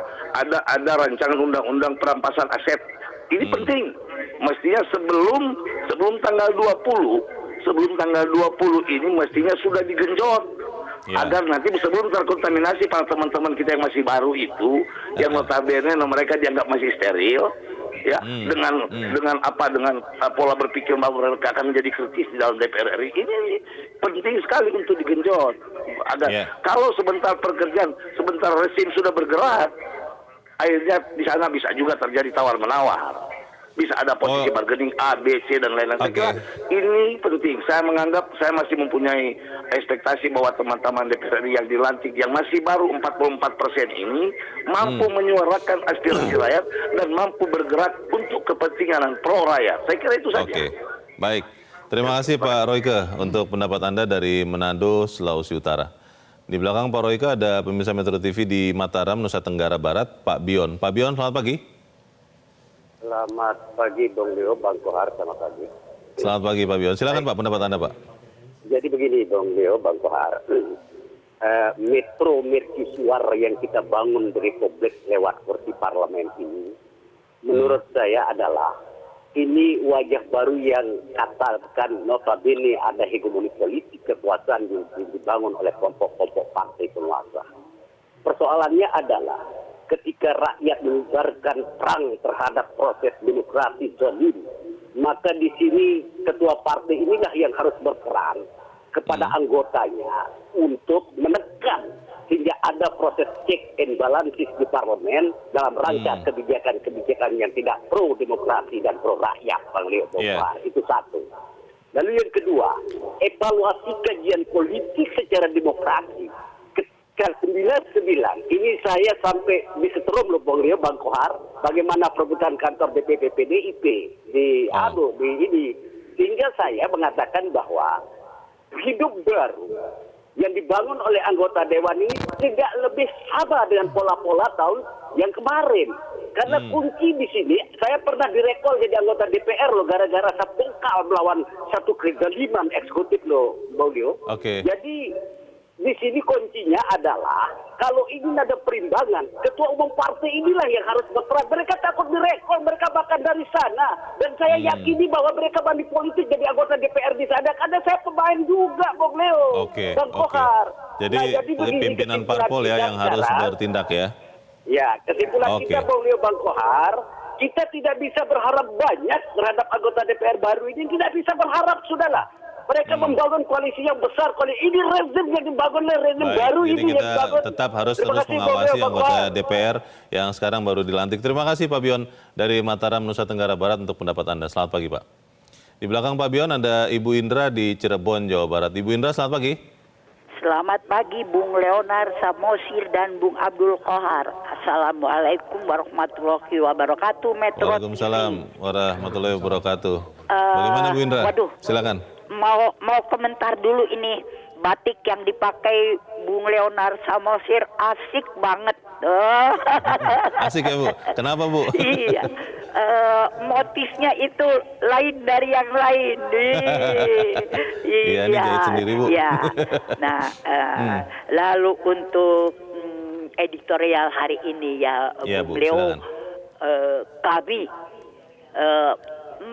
rancangan undang-undang perampasan aset. Ini penting. Mestinya sebelum tanggal 20 ini mestinya sudah digenjot. Agar nanti sebelum terkontaminasi para teman-teman kita yang masih baru itu, yang notabene mereka dianggap masih steril, ya, dengan pola berpikir bahwa mereka akan menjadi kritis di dalam DPR RI. Ini penting sekali untuk digenjot. Agar kalau sebentar rezim sudah bergerak, akhirnya di sana bisa juga terjadi tawar-menawar. Bisa ada posisi bargaining A, B, C, dan lain-lain. Saya kira ini penting. Saya menganggap saya masih mempunyai ekspektasi bahwa teman-teman DPR RI yang dilantik, yang masih baru 44% ini, mampu menyuarakan aspirasi rakyat dan mampu bergerak untuk kepentingan pro rakyat. Saya kira itu saja. Baik. Terima kasih Pak Royke untuk pendapat Anda dari Manado, Sulawesi Utara. Di belakang Pak Royke ada pemirsa Metro TV di Mataram, Nusa Tenggara Barat, Pak Bion. Pak Bion, selamat pagi. Selamat pagi, Bang Leo, Bang Kohar, selamat pagi. Selamat pagi Pak Bion. Silakan Pak, pendapat Anda Pak. Jadi begini, Bang Leo, Bang Kohar. Metro mercusuar yang kita bangun di Republik lewat kursi parlemen ini, menurut saya adalah ini wajah baru yang katakan notabene ada hegemoni politik kekuasaan yang dibangun oleh kelompok-kelompok partai penguasa. Persoalannya adalah ketika rakyat menyebarkan perang terhadap proses demokrasi zalim, maka di sini ketua partai inilah yang harus berperan kepada anggotanya untuk menekan sehingga ada proses check and balances di parlemen dalam rangka kebijakan-kebijakan yang tidak pro demokrasi dan pro rakyat, Bang Leo. Itu satu. Lalu yang kedua, evaluasi kajian politik secara demokrasi. Ketika 99, ini saya sampai disetrum loh, Bang Leo, Bang Kohar, bagaimana perebutan kantor DPP PDIP di ini, sehingga saya mengatakan bahwa hidup baru yang dibangun oleh anggota Dewan ini tidak lebih sama dengan pola-pola tahun yang kemarin. Karena kunci di sini, saya pernah direkol jadi anggota DPR loh, gara-gara saya bongkal melawan satu kezaliman eksekutif loh, Bang Leo. Jadi di sini kuncinya adalah kalau ingin ada perimbangan, ketua umum partai inilah yang harus berperan. Mereka takut direkol, mereka bahkan dari sana. Dan saya yakini bahwa mereka banding politik jadi anggota DPR di sana. Karena saya pemain juga, Bang Leo. Bang Kohar. Jadi pimpinan parpol ya yang harus bertindak ya? Ya, kesimpulan kita, Bang Leo, Bang Kohar, kita tidak bisa berharap banyak terhadap anggota DPR baru ini. Tidak bisa berharap, sudahlah. Mereka membangun koalisi yang besar. Ini rezim yang dibangun oleh rezim baru jadi ini. Kita tetap harus terus mengawasi anggota DPR yang sekarang baru dilantik. Terima kasih Pak Bion dari Mataram, Nusa Tenggara Barat untuk pendapat Anda. Selamat pagi Pak. Di belakang Pak Bion ada Ibu Indra di Cirebon, Jawa Barat. Ibu Indra, selamat pagi. Selamat pagi Bung Leonar Samosir dan Bung Abdul Kohar. Assalamualaikum warahmatullahi wabarakatuh. Metro Waalaikumsalam warahmatullahi wabarakatuh. Bagaimana Bu Indra? Silakan. Mau komentar dulu ini, batik yang dipakai Bung Leonar Samosir asik banget. Asik ya Bu? Kenapa Bu? Iya, motifnya itu lain dari yang lain. Iya, ini jahit sendiri Bu. Iya. Nah, lalu untuk editorial hari ini ya, Bung Leo, kami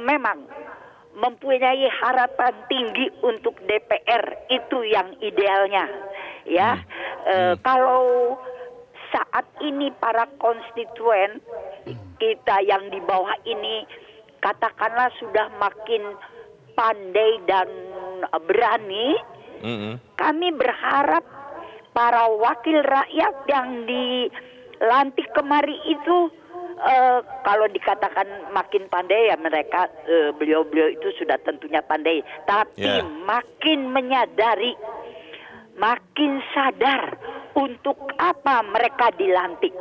memang mempunyai harapan tinggi untuk DPR, itu yang idealnya ya. Kalau saat ini para konstituen kita yang di bawah ini katakanlah sudah makin pandai dan berani, kami berharap para wakil rakyat yang dilantik kemari itu kalau dikatakan makin pandai ya mereka, beliau-beliau itu sudah tentunya pandai, tapi makin menyadari, makin sadar untuk apa mereka dilantik.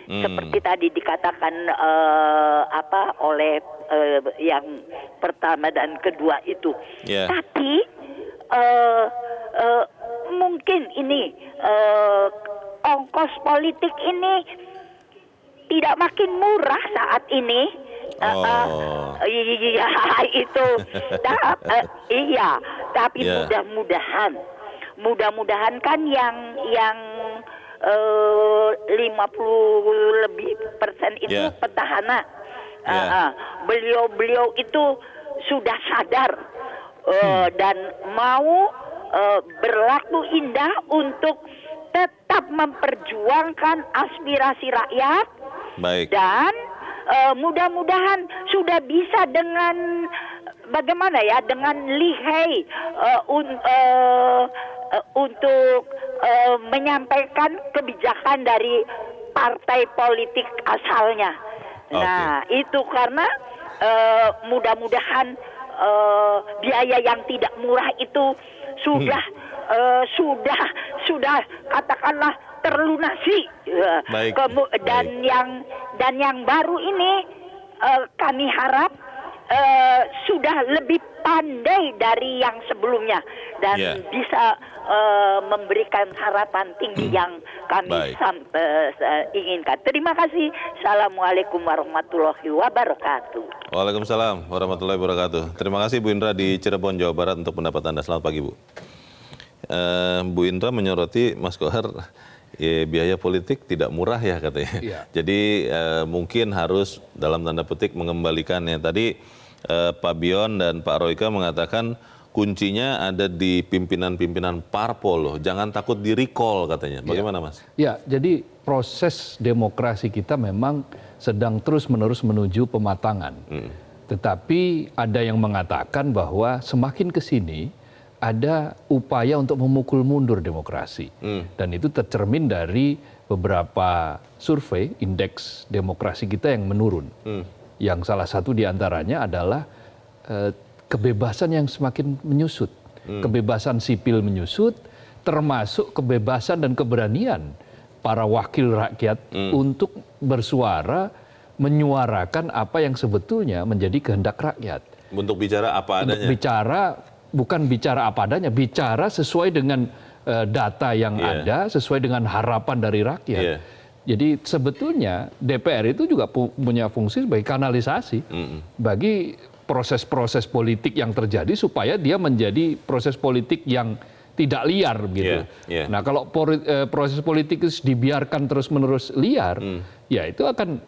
Seperti tadi dikatakan oleh yang pertama dan kedua itu. Tapi mungkin ini ongkos politik ini tidak makin murah saat ini. Iya itu. Tapi mudah-mudahan kan yang 50 lebih persen itu petahana. Beliau itu sudah sadar dan mau berlaku indah untuk tetap memperjuangkan aspirasi rakyat. Dan mudah-mudahan sudah bisa dengan bagaimana ya, dengan lihai untuk menyampaikan kebijakan dari partai politik asalnya. Nah, itu karena mudah-mudahan biaya yang tidak murah itu sudah katakanlah terlunasi. Dan yang baru ini kami harap sudah lebih pandai dari yang sebelumnya dan bisa memberikan harapan tinggi yang kami inginkan. Terima kasih. Assalamualaikum warahmatullahi wabarakatuh. Waalaikumsalam warahmatullahi wabarakatuh. Terima kasih Bu Indra di Cirebon, Jawa Barat untuk pendapat Anda. Selamat pagi Bu. Bu Indra menyoroti Mas Kohar, biaya politik tidak murah ya katanya. Jadi mungkin harus dalam tanda petik mengembalikannya. Tadi Pak Bion dan Pak Royke mengatakan kuncinya ada di pimpinan-pimpinan parpol loh. Jangan takut di recall katanya. Bagaimana Mas? Ya, jadi proses demokrasi kita memang sedang terus-menerus menuju pematangan. Tetapi ada yang mengatakan bahwa semakin ke sini ada upaya untuk memukul mundur demokrasi. Dan itu tercermin dari beberapa survei indeks demokrasi kita yang menurun. Yang salah satu diantaranya adalah kebebasan yang semakin menyusut. Kebebasan sipil menyusut, termasuk kebebasan dan keberanian para wakil rakyat untuk bersuara, menyuarakan apa yang sebetulnya menjadi kehendak rakyat. Untuk bicara apa adanya. Bukan bicara apa adanya, bicara sesuai dengan data yang ada, sesuai dengan harapan dari rakyat. Jadi sebetulnya DPR itu juga punya fungsi sebagai kanalisasi bagi proses-proses politik yang terjadi supaya dia menjadi proses politik yang tidak liar gitu. Nah, kalau proses politik itu dibiarkan terus-menerus liar, ya itu akan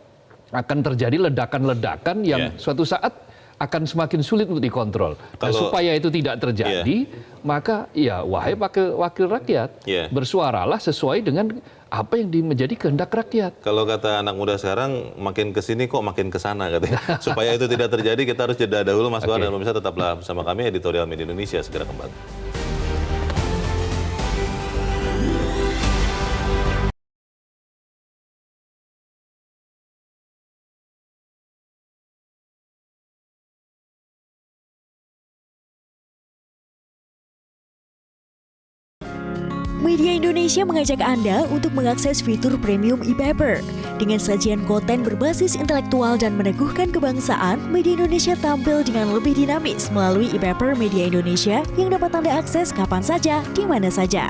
terjadi ledakan-ledakan yang suatu saat akan semakin sulit untuk dikontrol. Nah, supaya itu tidak terjadi, maka ya wahai wakil rakyat, bersuaralah sesuai dengan apa yang menjadi kehendak rakyat. Kalau kata anak muda sekarang, makin kesini kok makin kesana katanya. Supaya itu tidak terjadi, kita harus jeda dahulu Mas Kohar dan pemirsa tetaplah bersama kami Editorial Media Indonesia segera kembali. Media Indonesia mengajak Anda untuk mengakses fitur premium e-paper. Dengan sajian konten berbasis intelektual dan meneguhkan kebangsaan, Media Indonesia tampil dengan lebih dinamis melalui e-paper Media Indonesia yang dapat Anda akses kapan saja, di mana saja.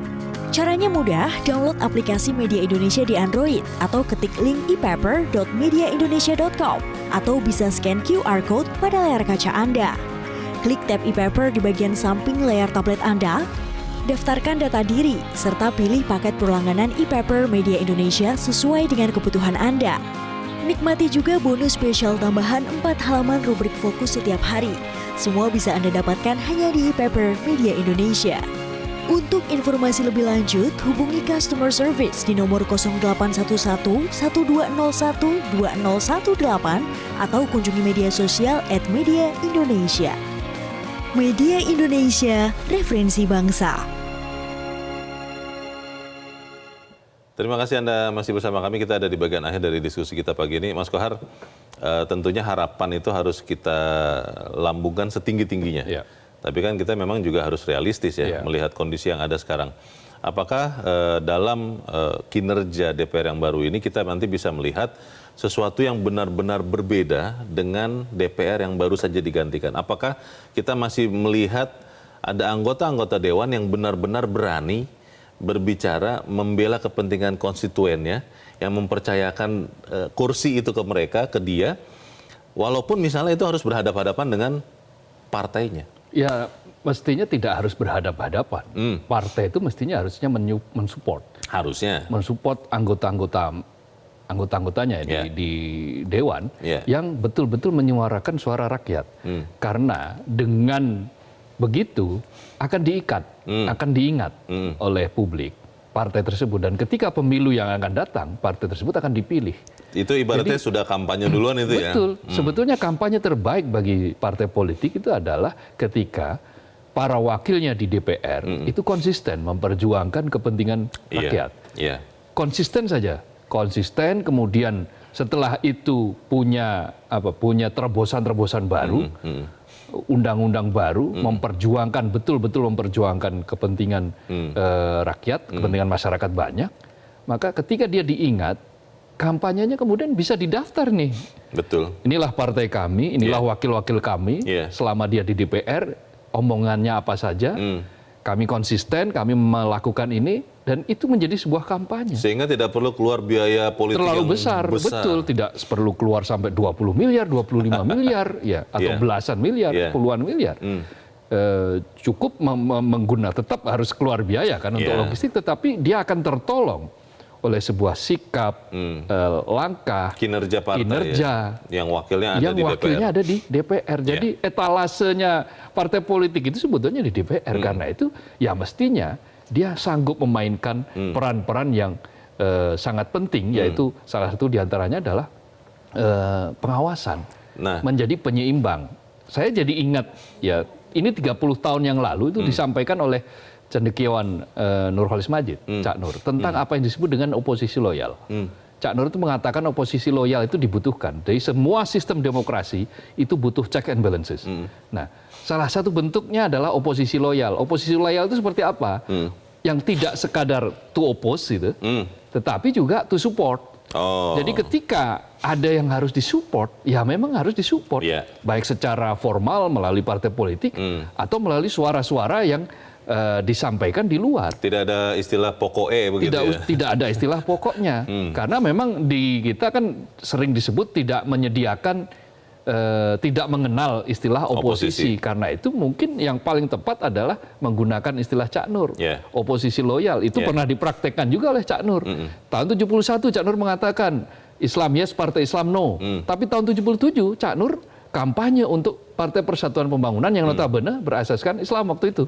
Caranya mudah, download aplikasi Media Indonesia di Android atau ketik link e-paper.mediaindonesia.com atau bisa scan QR Code pada layar kaca Anda. Klik tab e-paper di bagian samping layar tablet Anda, daftarkan data diri, serta pilih paket berlangganan e-paper Media Indonesia sesuai dengan kebutuhan Anda. Nikmati juga bonus spesial tambahan 4 halaman rubrik fokus setiap hari. Semua bisa Anda dapatkan hanya di e-paper Media Indonesia. Untuk informasi lebih lanjut, hubungi customer service di nomor 0811 1201 2018 atau kunjungi media sosial @Media Indonesia. Media Indonesia, referensi bangsa. Terima kasih Anda masih bersama kami. Kita ada di bagian akhir dari diskusi kita pagi ini. Mas Kohar, tentunya harapan itu harus kita lambungkan setinggi-tingginya. Tapi kan kita memang juga harus realistis ya, melihat kondisi yang ada sekarang. Apakah dalam kinerja DPR yang baru ini kita nanti bisa melihat sesuatu yang benar-benar berbeda dengan DPR yang baru saja digantikan? Apakah kita masih melihat ada anggota-anggota dewan yang benar-benar berani berbicara membela kepentingan konstituennya, yang mempercayakan kursi itu ke mereka, ke dia, walaupun misalnya itu harus berhadapan-hadapan dengan partainya? Ya, mestinya tidak harus berhadapan-hadapan. Partai itu mestinya harusnya mensupport. Mensupport anggota-anggotanya di Dewan yang betul-betul menyuarakan suara rakyat. Karena dengan begitu akan diikat, akan diingat oleh publik partai tersebut. Dan ketika pemilu yang akan datang, partai tersebut akan dipilih. Itu ibaratnya sudah kampanye duluan itu ya? Betul. Sebetulnya kampanye terbaik bagi partai politik itu adalah ketika para wakilnya di DPR itu konsisten memperjuangkan kepentingan rakyat. Konsisten saja. Konsisten, kemudian setelah itu punya terobosan-terobosan baru, undang-undang baru, memperjuangkan betul-betul memperjuangkan kepentingan rakyat, kepentingan masyarakat banyak. Maka ketika dia diingat, kampanyenya kemudian bisa didaftar nih. Betul. Inilah partai kami, inilah wakil-wakil kami. Selama dia di DPR, omongannya apa saja. Kami konsisten, kami melakukan ini, dan itu menjadi sebuah kampanye. Sehingga tidak perlu keluar biaya politik terlalu yang besar. Betul. Tidak perlu keluar sampai 20 miliar, 25 miliar, ya, atau belasan miliar, puluhan miliar. Cukup menggunakan, tetap harus keluar biaya kan untuk logistik, tetapi dia akan tertolong oleh sebuah sikap, langkah, kinerja partai yang wakilnya ada di DPR. Jadi etalasenya partai politik itu sebetulnya di DPR. Karena itu ya mestinya dia sanggup memainkan peran-peran yang sangat penting, yaitu salah satu diantaranya adalah pengawasan, menjadi penyeimbang. Saya jadi ingat ya, ini 30 tahun yang lalu itu disampaikan oleh cendekiawan Nurholis Majid, Cak Nur, tentang apa yang disebut dengan oposisi loyal. Cak Nur itu mengatakan oposisi loyal itu dibutuhkan. Dari semua sistem demokrasi itu butuh check and balances. Nah, salah satu bentuknya adalah oposisi loyal. Oposisi loyal itu seperti apa? Yang tidak sekadar to oppose gitu, tetapi juga to support. Jadi ketika ada yang harus disupport, ya memang harus disupport. Baik secara formal melalui partai politik atau melalui suara-suara yang disampaikan di luar. Tidak ada istilah pokoknya begitu Tidak ada istilah pokoknya. Karena memang di kita kan sering disebut tidak menyediakan, tidak mengenal istilah oposisi. Karena itu mungkin yang paling tepat adalah menggunakan istilah Cak Nur. Oposisi loyal. Itu pernah dipraktekkan juga oleh Cak Nur. Tahun 71 Cak Nur mengatakan Islam yes, Partai Islam no. Tapi tahun 77 Cak Nur kampanye untuk Partai Persatuan Pembangunan yang notabene berasaskan Islam waktu itu.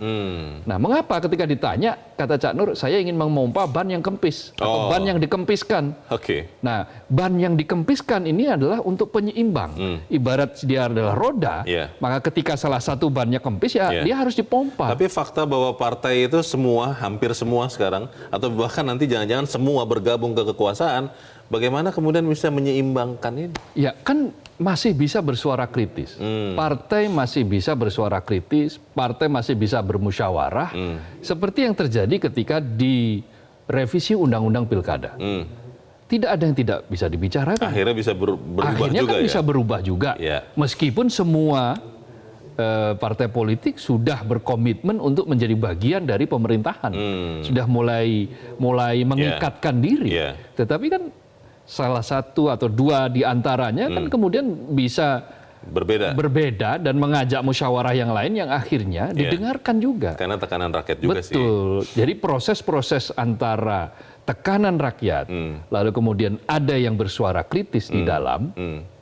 Nah, mengapa ketika ditanya, kata Cak Nur, saya ingin memompa ban yang kempis atau ban yang dikempiskan. Nah, ban yang dikempiskan ini adalah untuk penyeimbang. Ibarat dia adalah roda, maka ketika salah satu bannya kempis, ya dia harus dipompa. Tapi fakta bahwa partai itu semua, hampir semua sekarang, atau bahkan nanti jangan-jangan semua bergabung ke kekuasaan, bagaimana kemudian bisa menyeimbangkan ini? Ya, kan masih bisa bersuara kritis. Partai masih bisa bersuara kritis, partai masih bisa bermusyawarah. Seperti yang terjadi ketika di revisi Undang-Undang Pilkada. Tidak ada yang tidak bisa dibicarakan. Akhirnya bisa berubah Akhirnya juga kan bisa berubah juga. Meskipun semua partai politik sudah berkomitmen untuk menjadi bagian dari pemerintahan. Sudah mulai mengikatkan diri. Tetapi kan salah satu atau dua di antaranya kan kemudian bisa berbeda dan mengajak musyawarah yang lain yang akhirnya didengarkan juga. Karena tekanan rakyat juga sih. Betul. Jadi proses-proses antara tekanan rakyat, lalu kemudian ada yang bersuara kritis di dalam.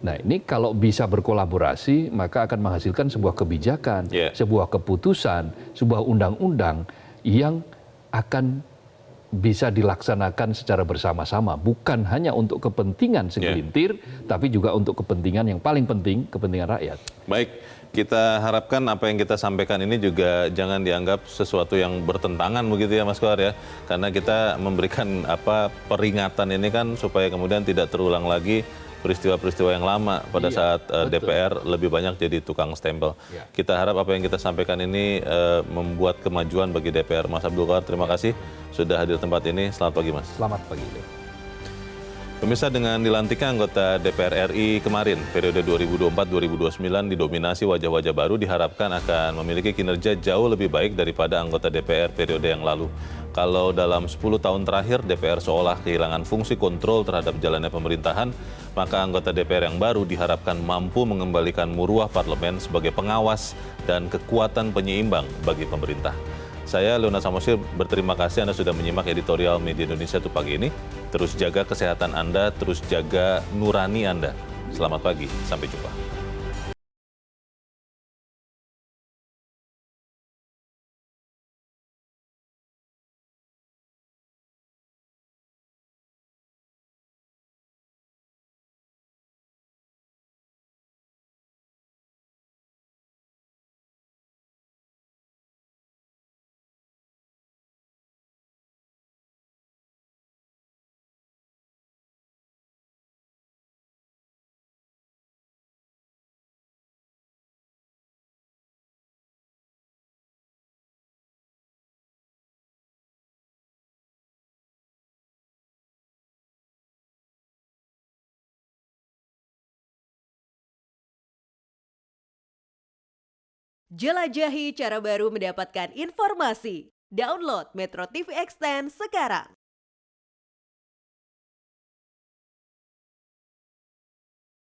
Nah, ini kalau bisa berkolaborasi, maka akan menghasilkan sebuah kebijakan, sebuah keputusan, sebuah undang-undang yang akan bisa dilaksanakan secara bersama-sama, bukan hanya untuk kepentingan segelintir, tapi juga untuk kepentingan yang paling penting, kepentingan rakyat. Baik, kita harapkan apa yang kita sampaikan ini juga jangan dianggap sesuatu yang bertentangan begitu ya Mas Kohar ya, karena kita memberikan peringatan ini kan supaya kemudian tidak terulang lagi peristiwa-peristiwa yang lama pada saat DPR lebih banyak jadi tukang stempel. Kita harap apa yang kita sampaikan ini membuat kemajuan bagi DPR. Mas Abdul Kohar, terima kasih sudah hadir tempat ini. Selamat pagi Mas. Selamat pagi. Pemirsa, dengan dilantiknya anggota DPR RI kemarin, periode 2024-2029 didominasi wajah-wajah baru diharapkan akan memiliki kinerja jauh lebih baik daripada anggota DPR periode yang lalu. Kalau dalam 10 tahun terakhir DPR seolah kehilangan fungsi kontrol terhadap jalannya pemerintahan, maka anggota DPR yang baru diharapkan mampu mengembalikan muruah parlemen sebagai pengawas dan kekuatan penyeimbang bagi pemerintah. Saya Leona Samosir berterima kasih Anda sudah menyimak editorial Media Indonesia untuk pagi ini. Terus jaga kesehatan Anda, terus jaga nurani Anda. Selamat pagi, sampai jumpa. Jelajahi cara baru mendapatkan informasi. Download Metro TV Extend sekarang.